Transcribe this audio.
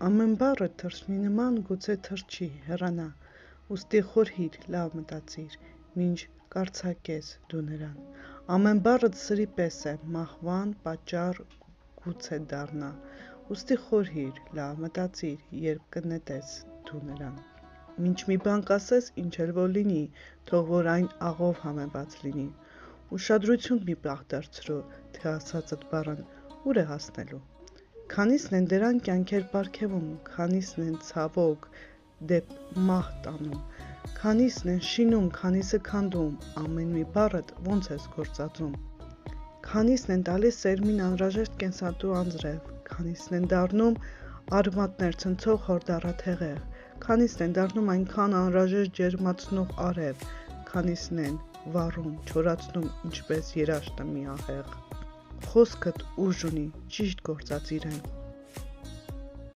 Ամեն բառը թռչնի նման գուցե թռչի, հեռանա, ուստի խորհիր, լավ մտածիր, մինչ կարձակես դու նրան։ Ամեն բառդ սրի պես է, մահվան պատճառ գուցե դառնա, ուստի խորհիր, լավ մտածիր, երբ կնետես դու նրան։ Մինչ մի բան կասես, ինչ էլ որ լինի, թող որ այն աղով համեմված լինի, ուշադրություն մի պահ դարձրու, թե ասածդ բառն ուր է հասնելու։ Քանիսն են դրան կյանքեր պարգևում, քանիսն են ցավոք դեպ մահ տանում, քանիսն են շինում, քանիսը քանդում, ամեն մի բառդ ոնց ես գործածում։ Քանիսն են տալիս սերմին անհրաժեշտ կենսատու անձրև, քանիսն են դառնում արմատներ ցնցող հորդառաթեղեղ, քանիսն են դառնում այնքան անհրաժեշտ ջերմացնող արև, քանիսն են վառում, չորացնում ինչպես երաշտը մի ահեղ։ Խոսքդ ուժ ունի, ճիշտ գործածիր այն,